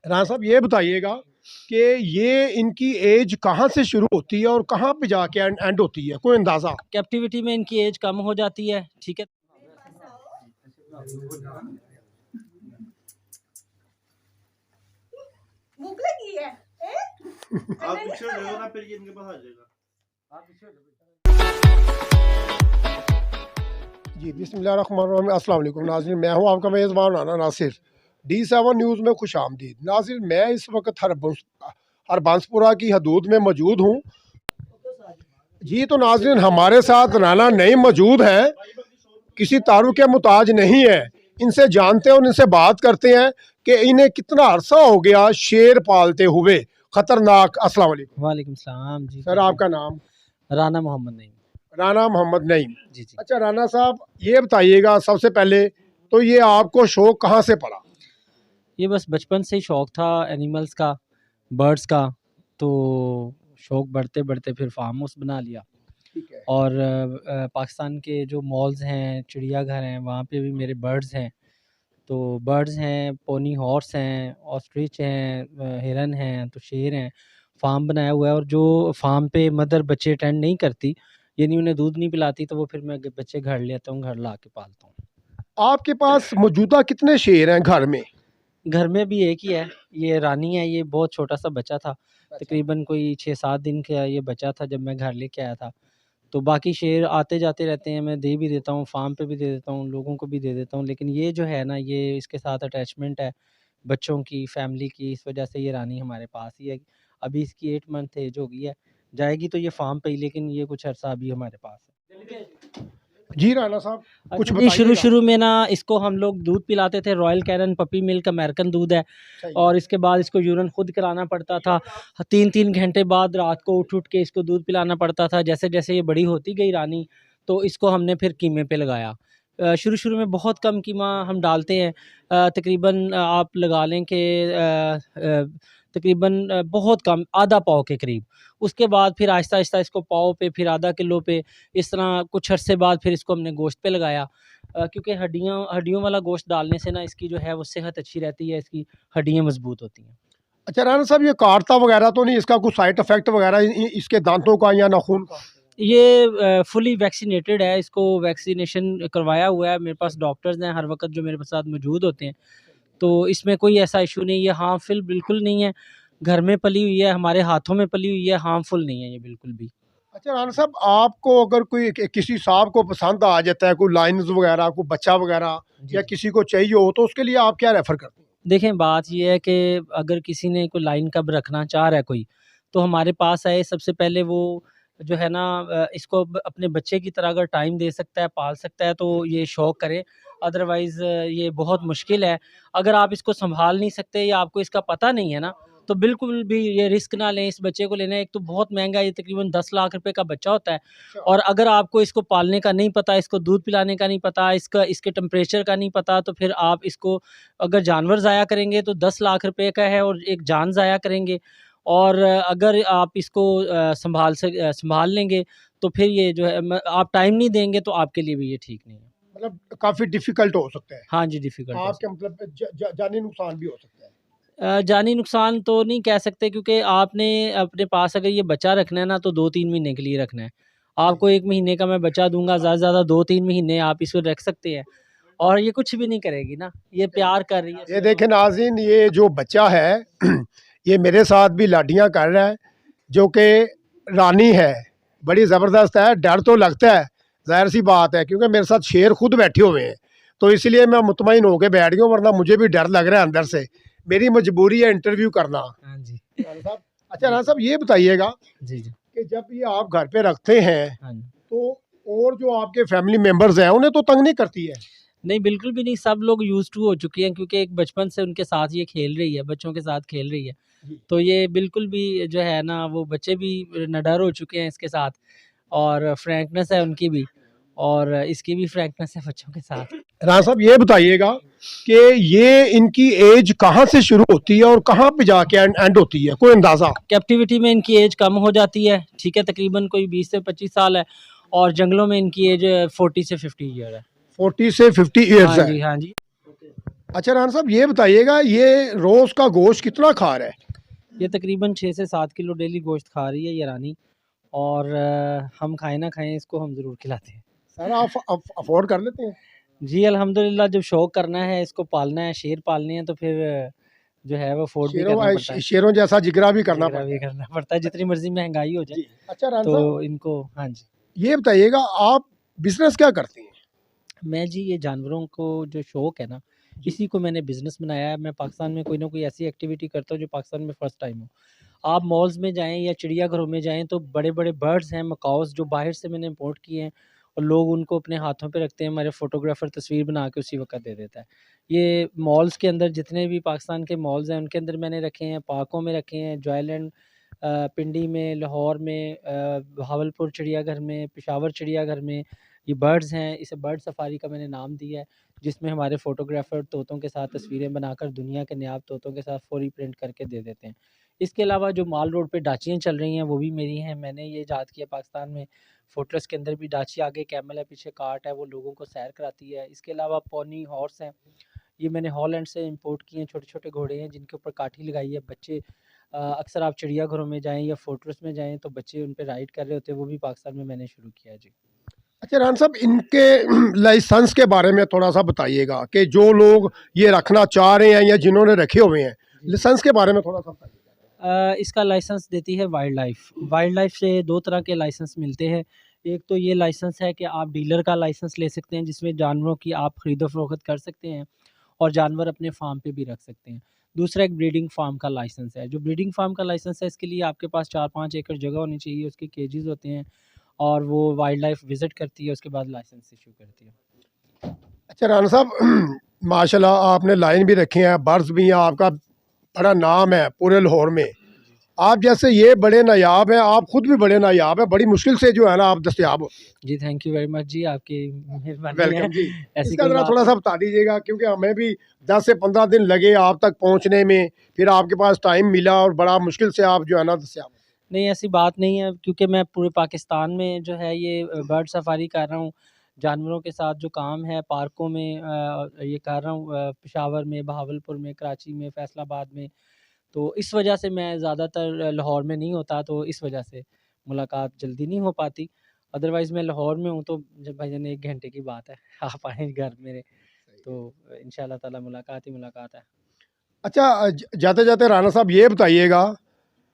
राना साहब ये बताइएगा कि ये इनकी एज कहाँ से शुरू होती है और कहाँ पे जाके एंड होती है, कोई अंदाजा? कैप्टिविटी में इनकी एज कम हो जाती है, ठीक है। भूख लगी है आप पीछे हो जाओ ना, फिर ये इनके पास आ जाएगा। जी बिस्मिल्लाहिर्रहमानिर्रहीम, अस्सलाम वालेकुम नाज़रीन, मैं हूँ आपका मेज़बान राना नासिर। D7 न्यूज़ में खुश आमदीद। नाज़रीन, मैं इस वक्त हरबंसपुरा की हदूद में मौजूद हूँ। जी तो नाज़रीन, हमारे साथ राना नईम मौजूद हैं, किसी तारुफ के मुताज नहीं है। इनसे जानते हैं और इनसे बात करते हैं कि इन्हें कितना अरसा हो गया शेर पालते हुए। खतरनाक। अस्सलाम वालेकुम। वालेकुम सलाम जी। सर आपका नाम? राना मोहम्मद नईम। राना मोहम्मद नईम। जी जी। अच्छा राना साहब, ये बताइएगा सबसे पहले तो ये आपको शौक कहाँ से पड़ा? ये बस बचपन से ही शौक़ था एनिमल्स का, बर्ड्स का। तो शौक़ बढ़ते बढ़ते फिर फार्म हाउस बना लिया। ठीक है। और पाकिस्तान के जो मॉल्स हैं, चिड़ियाघर हैं, वहाँ पे भी मेरे बर्ड्स हैं। तो बर्ड्स हैं, पोनी हॉर्स हैं, ऑस्ट्रिच हैं, हिरन हैं, तो शेर हैं। फार्म बनाया हुआ है और जो फार्म पे मदर बच्चे अटेंड नहीं करती, यानी उन्हें दूध नहीं पिलाती, तो वो फिर मैं बच्चे घर ले आता हूँ, घर ला के पालता हूँ। आपके पास मौजूदा कितने शेर हैं घर में? घर में भी एक ही है, ये रानी है। ये बहुत छोटा सा बच्चा था, तकरीबन कोई 6-7 दिन का ये बच्चा था जब मैं घर लेके आया था। तो बाकी शेर आते जाते रहते हैं, मैं दे भी देता हूँ, फार्म पे भी दे देता हूँ, लोगों को भी दे देता हूँ। लेकिन ये जो है ना, ये इसके साथ अटैचमेंट है बच्चों की, फैमिली की, इस वजह से ये रानी हमारे पास ही है। अभी इसकी 8 मंथ एज हो गई है, जाएगी तो ये फार्म पे ही, लेकिन ये कुछ अर्सा अभी हमारे पास है। जी राना साहब, कुछ अच्छा जी, शुरू बताइएगा। शुरू में ना इसको हम लोग दूध पिलाते थे, Royal Canin puppy milk, American दूध है। और इसके बाद इसको यूरिन खुद कराना पड़ता था। 3-3 घंटे बाद रात को उठ उठ के इसको दूध पिलाना पड़ता था। जैसे जैसे ये बड़ी होती गई रानी, तो इसको हमने फिर कीमे पे लगाया। शुरू शुरू में बहुत कम कीमा हम डालते हैं। तकरीबन आप लगा लें कि तकरीबन बहुत कम, आधा पाव के करीब। उसके बाद फिर आहिस्ता आहिस्ता इसको पाव पे, फिर आधा किलो पे, इस तरह कुछ अरसे बाद फिर इसको हमने गोश्त पे लगाया। क्योंकि हड्डियों वाला गोश्त डालने से ना इसकी जो है वो सेहत अच्छी रहती है, इसकी हड्डियाँ मजबूत होती हैं। अच्छा राना साहब, ये काटता वगैरह तो नहीं, इसका कुछ साइड इफेक्ट वगैरह इसके दांतों का या नाखून का? ये फुली वैक्सीनेटेड है, इसको वैक्सीनेशन करवाया हुआ है। मेरे पास डॉक्टर्स हैं हर वक्त जो मेरे साथ मौजूद होते हैं, तो इसमें कोई ऐसा इशू नहीं है। हार्मफुल बिल्कुल नहीं है, घर में पली हुई है, हमारे हाथों में पली हुई है, हार्मफुल नहीं है ये बिल्कुल भी। अच्छा राना साहब, आपको अगर कोई किसी साहब को पसंद आ जाता है, कोई लाइन्स वगैरह, कोई बच्चा वगैरह, या किसी को चाहिए हो, तो उसके लिए आप क्या रेफर करते हैं? देखें, बात ये है कि अगर किसी ने कोई लाइन कब रखना चाह रहा है कोई, तो हमारे पास आए। सबसे पहले वो जो है ना, इसको अपने बच्चे की तरह अगर टाइम दे सकता है, पाल सकता है, तो ये शौक़ करे। अदरवाइज़ ये बहुत मुश्किल है। अगर आप इसको संभाल नहीं सकते या आपको इसका पता नहीं है ना, तो बिल्कुल भी ये रिस्क ना लें। इस बच्चे को लेना एक तो बहुत महंगा है, ये तकरीबन 10 लाख रुपए का बच्चा होता है। और अगर आपको इसको पालने का नहीं पता, इसको दूध पिलाने का नहीं पता, इसके टेम्परेचर का नहीं पता, तो फिर आप इसको अगर जानवर ज़ाया करेंगे तो 10 लाख रुपए का है और एक जान ज़ाया करेंगे। और अगर आप इसको संभाल लेंगे, तो फिर ये जो है आप टाइम नहीं देंगे, तो आपके लिए भी ये ठीक नहीं है। मतलब काफ़ी डिफ़िकल्ट हो सकता है। हाँ जी, डिफ़िकल्ट हो आपके सकता मतलब जानी नुकसान भी हो सकता है। है। जानी नुकसान तो नहीं कह सकते, क्योंकि आपने अपने पास अगर ये बच्चा रखना है ना, तो 2-3 महीने के लिए रखना है। आपको 1 महीने का मैं बच्चा दूँगा, ज़्यादा से ज़्यादा 2-3 महीने आप इसको रख सकते हैं। और ये कुछ भी नहीं करेगी ना, ये प्यार कर रही है। ये देखें नाज़रीन, ये जो बच्चा है ये मेरे साथ भी लाडियाँ कर रहा है, जो कि रानी है, बड़ी ज़बरदस्त है। डर तो लगता है, ज़ाहिर सी बात है, क्योंकि मेरे साथ शेर खुद बैठे हुए हैं, तो इसलिए मैं मुतमईन होकर बैठ गया हूँ, वरना मुझे भी डर लग रहा है अंदर से। मेरी मजबूरी है इंटरव्यू करना। हाँ जी। राना साहब, अच्छा राना साहब ये बताइएगा जी, जी। कि जब ये आप घर पे रखते हैं, हाँ जी। तो और जो आपके फैमिली मेंबर्स हैं उन्हें तो तंग नहीं करती है? नहीं, बिल्कुल भी नहीं, सब लोग यूज़्ड टू हो चुके हैं, क्योंकि एक बचपन से उनके साथ ये खेल रही है, बच्चों के साथ खेल रही है। तो ये बिल्कुल भी जो है ना, वो बच्चे भी निडर हो चुके हैं इसके साथ, और फ्रैंकनेस है उनकी भी, और इसकी भी फ्रैंकनेस है बच्चों के साथ। राना साहब ये बताइएगा कि ये इनकी एज कहाँ से शुरू होती है और कहाँ पे जाके एंड होती है, कोई अंदाजा? कैप्टिविटी में इनकी एज कम हो जाती है, ठीक है, तकरीबन कोई 20 से 25 साल है। और जंगलों में इनकी एज 40 से 50 ईयर है। 40 से 50 ईयर्स हाँ है। जी, हाँ जी। अच्छा राना साहब, ये बताइएगा, ये रोज़ का गोश्त कितना खा रहा है? ये तकरीबन 6 से 7 किलो डेली गोश्त खा रही है ये रानी, और हम खाएँ ना खाएँ इसको हम ज़रूर खिलाते हैं। सारा आप अफोर्ड कर लेते हैं? जी अल्हम्दुलिल्लाह, जब शौक करना है, इसको पालना है, शेर पालने हैं, तो फिर जो है वो अफोर्ड भी करना पड़ता है। शेरों जैसा जिगरा भी करना जिगरा पड़ता भी है। करना पड़ता है, जितनी मर्ज़ी महँगाई हो जाए, जी। अच्छा राना तो साहब, इनको हाँ जी। ये बताइएगा, आप बिज़नेस क्या करते हैं? मैं जी ये जानवरों को जो शौक है ना, जी। इसी को मैंने बिज़नेस बनाया है। मैं पाकिस्तान में कोई ना कोई ऐसी एक्टिविटी करता हूँ जो पाकिस्तान में फ़र्स्ट टाइम हो। आप मॉल्स में जाएँ या चिड़ियाघरों में जाएँ तो बड़े-बड़े बर्ड्स हैं, मकाओज़, जो बाहर से मैंने इम्पोर्ट किए हैं, और लोग उनको अपने हाथों पे रखते हैं। हमारे फ़ोटोग्राफ़र तस्वीर बना के उसी वक़्त दे देता है। ये मॉल्स के अंदर जितने भी पाकिस्तान के मॉल्स हैं उनके अंदर मैंने रखे हैं, पार्कों में रखे हैं, जॉयलैंड पिंडी में, लाहौर में, बहावलपुर चिड़ियाघर में, पेशावर चिड़ियाघर में। ये बर्ड्स हैं, इसे बर्ड सफारी का मैंने नाम दिया है, जिसमें हमारे फ़ोटोग्राफ़र तोतों के साथ तस्वीरें बनाकर दुनिया के नायाब तोतों के साथ फ़ौरी प्रिंट करके दे देते हैं। इसके अलावा जो माल रोड पे डाचियाँ चल रही हैं वो भी मेरी हैं। मैंने ये इजाद किया पाकिस्तान में। फ़ोर्ट्रेस के अंदर भी डाची, आगे कैमल है, पीछे कार्ट है, वो लोगों को सैर कराती है। इसके अलावा पोनी हॉर्स हैं, ये मैंने हॉलैंड से इम्पोर्ट किए हैं। छोटे-छोटे घोड़े हैं जिनके ऊपर काठी लगाई है। बच्चे अक्सर आप चिड़ियाघरों में जाएँ या फ़ोर्ट्रेस में जाएँ तो बच्चे उन पे राइड कर रहे होते हैं, वो भी पाकिस्तान में मैंने शुरू किया है। जी। अच्छा राना साहब, इनके लाइसेंस के बारे में थोड़ा-सा बताइएगा कि जो लोग ये रखना चाह रहे हैं या जिन्होंने रखे हुए हैं, लाइसेंस के बारे में थोड़ा-सा बताइए। इसका लाइसेंस देती है वाइल्ड लाइफ। वाइल्ड लाइफ से 2 तरह के लाइसेंस मिलते हैं। एक तो ये लाइसेंस है कि आप डीलर का लाइसेंस ले सकते हैं, जिसमें जानवरों की आप खरीदो-फ़रोख्त कर सकते हैं और जानवर अपने फ़ार्म पे भी रख सकते हैं। दूसरा एक ब्रीडिंग फ़ार्म का लाइसेंस है। जो ब्रीडिंग फ़ार्म का लाइसेंस है, इसके लिए आपके पास 4-5 एकड़ जगह होनी चाहिए, उसके केजेस होते हैं और वो वाइल्ड लाइफ विज़िट करती है, उसके बाद लाइसेंस इश्यू करती है। अच्छा राना साहब, माशाल्लाह आपने लाइन भी रखे हैं, बर्ड्स भी हैं, आपका बड़ा नाम है पूरे लाहौर में। आप जैसे ये बड़े नायाब हैं, आप खुद भी बड़े नायाब हैं, बड़ी मुश्किल से जो है ना आप दस्तयाब होती हैं। जी, थैंक यू वेरी मच जी, आपकी मेहरबानी है। वेलकम जी। ऐसी इसका कोई ज़रा बात थोड़ा-सा नहीं। बता दीजिएगा, क्योंकि हमें भी 10 से 15 दिन लगे आप तक पहुँचने में, फिर आपके पास टाइम मिला और बड़ा मुश्किल से आप जो है ना दस्तयाब। नहीं, ऐसी बात नहीं है, क्योंकि मैं पूरे पाकिस्तान में जो है ये बर्ड सफारी कर रहा हूँ। जानवरों के साथ जो काम है पार्कों में ये कर रहा हूँ, पेशावर में, बहावलपुर में, कराची में, फैसलाबाद में। तो इस वजह से मैं ज़्यादातर लाहौर में नहीं होता, तो इस वजह से मुलाकात जल्दी नहीं हो पाती। अदरवाइज़ मैं लाहौर में हूँ तो जब भाईजान 1 घंटे की बात है, आप आएँ घर मेरे, तो इंशाअल्लाह ताला मुलाकात ही मुलाकात है। अच्छा, जाते-जाते राना साहब ये बताइएगा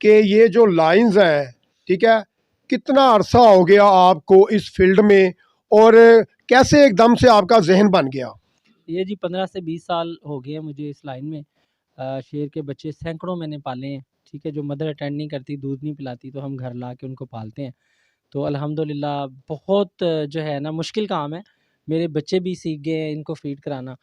कि ये जो लाइन्स हैं, ठीक है? कितना अरसा हो गया आपको इस फ़ील्ड में और कैसे एकदम से आपका ज़हन बन गया? ये जी 15 से 20 साल हो गए हैं मुझे इस लाइन में। शेर के बच्चे सैकड़ों मैंने पाले हैं, ठीक है? जो मदर अटेंड नहीं करती, दूध नहीं पिलाती, तो हम घर ला के उनको पालते हैं। तो अल्हम्दुलिल्लाह बहुत जो है ना मुश्किल काम है। मेरे बच्चे भी सीख गए हैं इनको फ़ीड कराना,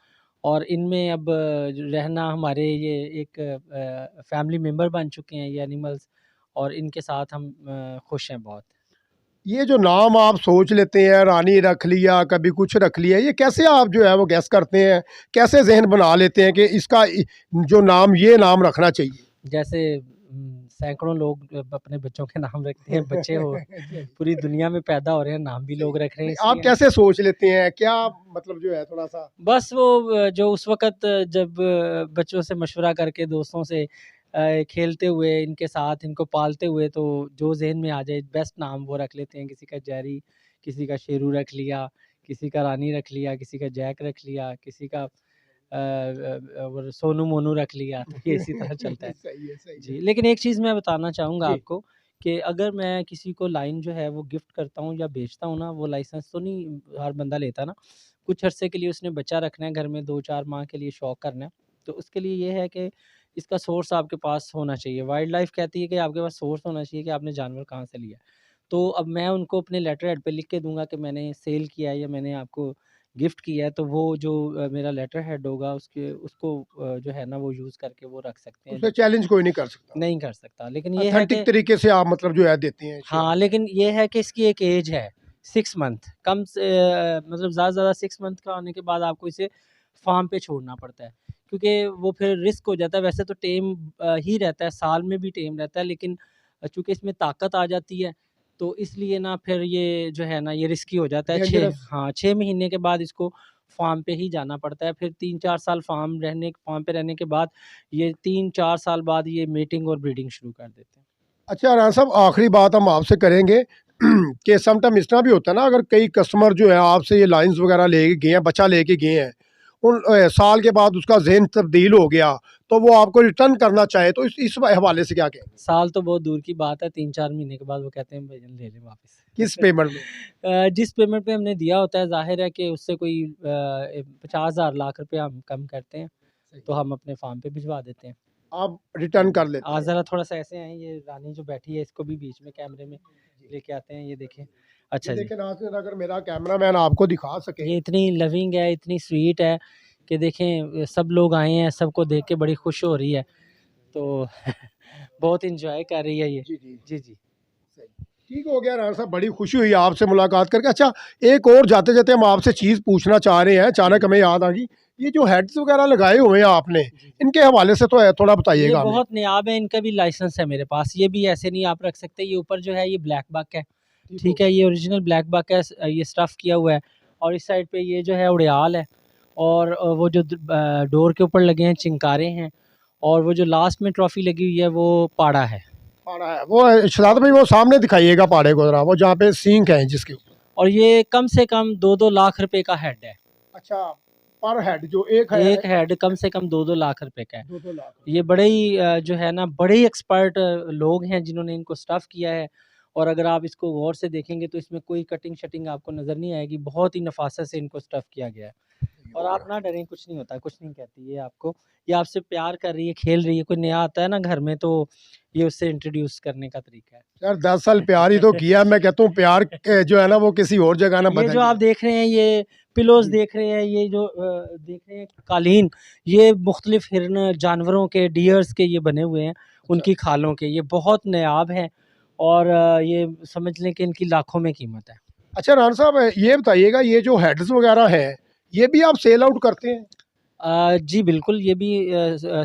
और इनमें अब रहना हमारे ये एक फैमिली मेंबर बन चुके हैं ये एनिमल्स, और इनके साथ हम खुश हैं बहुत। ये जो नाम आप सोच लेते हैं, रानी रख लिया, कभी कुछ रख लिया, ये कैसे आप जो है वो गेस करते हैं? कैसे ज़हन बना लेते हैं कि इसका जो नाम, ये नाम रखना चाहिए? जैसे सैकड़ों लोग अपने बच्चों के नाम रखते हैं, बच्चे हो पूरी दुनिया में पैदा हो रहे हैं, नाम भी लोग रख रहे हैं, नहीं, आप इसलिए हम कैसे सोच लेते हैं? क्या मतलब जो है थोड़ा-सा। बस वो जो उस वक़्त जब बच्चों से मशवरा करके, दोस्तों से खेलते हुए, इनके साथ इनको पालते हुए, तो जो ज़हन में आ जाए बेस्ट नाम वो रख लेते हैं। किसी का जेरी, किसी का शेरू रख लिया, किसी का रानी रख लिया, किसी का जैक रख लिया, किसी का और सोनू मोनू रख लिया, तो ये इसी तरह चलता है। सही है, सही है। जी, लेकिन एक चीज़ मैं बताना चाहूँगा जी। आपको कि अगर मैं किसी को लाइन जो है वो गिफ्ट करता हूँ या बेचता हूँ ना, वो लाइसेंस तो नहीं हर बंदा लेता ना। कुछ अरसे के लिए उसने बच्चा रखना है घर में, 2-4 माह के लिए शौक करना है, तो उसके लिए ये है कि इसका सोर्स आपके पास होना चाहिए। वाइल्ड लाइफ़ कहती है कि आपके पास सोर्स होना चाहिए कि आपने जानवर कहाँ से लिया। तो अब मैं उनको अपने लेटर हेड पे लिख के दूँगा कि मैंने सेल किया है या मैंने आपको गिफ्ट किया है, तो वो जो मेरा लेटर हेड होगा उसके उसको जो है ना वो यूज़ करके वो रख सकते हैं उससे जब चैलेंज कोई नहीं कर सकता। नहीं कर सकता। लेकिन ये है ऑथेंटिक कि तरीके से आप मतलब जो है देते हैं शेयर। हाँ, लेकिन ये है कि इसकी एक एज है 6 मंथ, कम से मतलब ज़्यादा से ज़्यादा 6 मंथ का होने के बाद आपको इसे फ़ार्म पे छोड़ना पड़ता है। क्योंकि वो फिर रिस्क हो जाता है, वैसे तो टेम ही रहता है, साल में भी टेम रहता है, लेकिन चूँकि इसमें ताकत आ जाती है, तो इसलिए ना फिर ये जो है ना ये रिस्की हो जाता है। 6 डेंजरस। हाँ, 6 महीने के बाद इसको फार्म पे ही जाना पड़ता है। फिर 3-4 साल फार्म पे रहने के बाद ये 3-4 साल बाद ये मेटिंग और ब्रीडिंग शुरू कर देते हैं। अच्छा राना साहब, आखिरी बात हम आपसे करेंगे कि समटाइम इस तरह भी होता है ना, अगर कई कस्टमर जो है आपसे ये लाइंस वगैरह ले गए हैं, बच्चा लेके गए हैं, उन साल के बाद उसका ज़हन तब्दील हो गया, तो वो आपको रिटर्न करना चाहे, तो इस हवाले से क्या कहें? साल तो बहुत दूर की बात है, 3-4 महीने के बाद वो कहते हैं भैया ले लें वापस। किस पेमेंट में? जिस पेमेंट पे हमने दिया होता है, ज़ाहिर है कि उससे कोई 50,000 लाख रुपए हम कम करते हैं, तो हम अपने फार्म पे भिजवा देते हैं। आप रिटर्न कर लेते आज हैं? ज़रा थोड़ा-सा ऐसे आएँ, ये रानी जो बैठी है इसको भी बीच में कैमरे में लेके आते हैं, ये देखें। अच्छा ये जी। देखें नाज़रीन, अगर मेरा कैमरामैन आपको दिखा सके। ये इतनी लविंग है, इतनी स्वीट है कि देखें सब लोग आए हैं, सबको देख के बड़ी खुश हो रही है, तो बहुत एंजॉय कर रही है ये। जी जी जी, जी। ठीक हो गया राना साहब, बड़ी खुशी हुई आपसे मुलाकात करके। अच्छा, एक और जाते जाते हम आपसे चीज़ पूछना चाह रहे हैं, अचानक हमें याद आ गई। ये जो हेड्स वगैरह लगाए हुए हैं आपने, इनके हवाले से तो है, थोड़ा ये बताइएगा हमें। बहुत नायाब है, इनका भी लाइसेंस है मेरे पास। ये भी ऐसे नहीं आप रख सकते। ये ऊपर जो है ये ब्लैक बक है, ठीक है, ये ओरिजिनल ब्लैक बक है, ये स्टफ़ किया हुआ है। और इस साइड पे ये जो है उड़ियाल है, और वो जो डोर के ऊपर लगे हैं चिंकारे हैं, और वो जो लास्ट में ट्रॉफी लगी हुई है वो पाड़ा है। पाड़ा है वो, शहजाद भाई वो सामने दिखाइएगा पाड़े को जरा, वो जहाँ पे सींग है जिसके ऊपर। और ये कम से कम 2-2 लाख रुपए का हेड है। अच्छा, पर हेड जो एक है, एक हेड कम से कम 2-2 लाख रुपए का है। 2-2 लाख। ये बड़े ही जो है ना, बड़े ही एक्सपर्ट लोग हैं जिन्होंने इनको स्टफ़ किया है। और अगर आप इसको गौर से देखेंगे तो इसमें कोई कटिंग-शटिंग आपको नज़र नहीं आएगी। बहुत ही नफ़ासत से इनको स्टफ़ किया गया है। और आप ना डरें, कुछ नहीं होता, कुछ नहीं कहती ये आपको। ये आपसे प्यार कर रही है, खेल रही है। कोई नया आता है ना घर में, तो ये उससे इंट्रोड्यूस करने का तरीका है। यार 10 साल प्यार ही तो किया, मैं कहता हूँ प्यार जो है ना वो किसी और जगह ना ये बदल जो आप जाए। देख रहे हैं, ये पिलोज़ देख रहे हैं, ये जो देख रहे हैं कालीन, ये मुख्तलिफ़ हिरन जानवरों के, डियर्स के ये बने हुए हैं, उनकी खालों के। ये बहुत नायाब हैं, और ये समझ लें कि इनकी लाखों में कीमत है। अच्छा राना साहब, ये बताइएगा, ये जो हेड्स वगैरह हैं, ये भी आप सेल आउट करते हैं? जी बिल्कुल, ये भी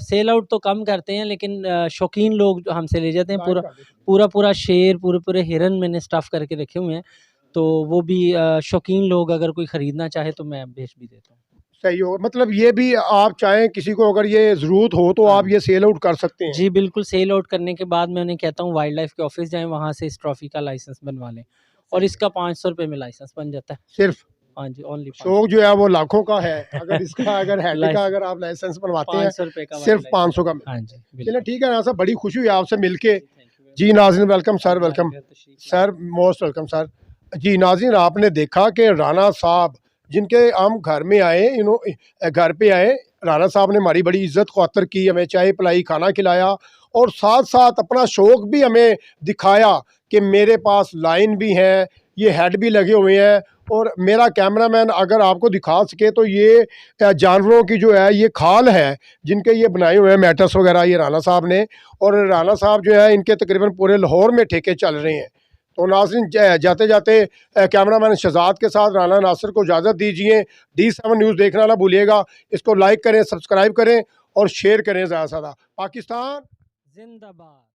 सेल आउट तो कम करते हैं, लेकिन शौकीन लोग जो हमसे ले जाते हैं, जाहिर पूरा कर देते हैं। पूरा-पूरा शेर, पूरे-पूरे हिरन मैंने स्टफ़ करके रखे हुए हैं, तो वो भी शौकीन लोग अगर कोई ख़रीदना चाहे तो मैं भेज भी देता हूँ। सही हो, मतलब ये भी आप चाहें किसी को अगर ये ज़रूरत हो तो हाँ। आप ये सेल आउट कर सकते हैं? जी बिल्कुल, सेल आउट करने के बाद मैं उन्हें कहता हूँ वाइल्ड लाइफ़ के ऑफ़िस जाएँ, वहाँ से इस ट्रॉफ़ी का लाइसेंस बनवा लें, और इसका ₹500 में लाइसेंस बन जाता है। सिर्फ हाँ जी, ओनली शौक जो है वो लाखों का है, अगर इसका अगर हेड का लाइस अगर आप लाइसेंस बनवाते हैं, ₹500 का सिर्फ वाइल्ड लाइफ़। 500 का मिलता हाँ है। जी, चलिए बिल्कुल। ठीक है राना साहब, बड़ी खुशी हुई आपसे मिलके। जी, थैंक यू वेरी जी नाज़रीन, वेलकम सर, मच। वेलकम हमारे घर तशरीफ़ लाए। Sir, most welcome sir. जी नाज़रीन, आपने देखा कि राना साहब जिनके हम घर में आए, घर पे आए, राना साहब ने हमारी बड़ी इज़्ज़त ख़ातिर की, हमें चाय पिलाई, खाना खिलाया, और साथ-साथ अपना शौक भी हमें दिखाया कि मेरे पास लाइन भी है, ये हेड भी लगे हुए हैं। और मेरा कैमरामैन अगर आपको दिखा सके तो ये जानवरों की जो है ये खाल है, जिनके ये बनाए हुए हैं मैटर्स वगैरह, ये राना साहब ने। और राना साहब जो है इनके तकरीबन पूरे लाहौर में ठेके चल रहे हैं। तो नाज़रीन, जाते जाते कैमरामैन शहजाद के साथ राना नासिर को इजाज़त दीजिए। D7 न्यूज़ देखना ना भूलिएगा, इसको लाइक करें, सब्सक्राइब करें और शेयर करें ज़्यादा से ज़्यादा। पाकिस्तान ज़िंदाबाद।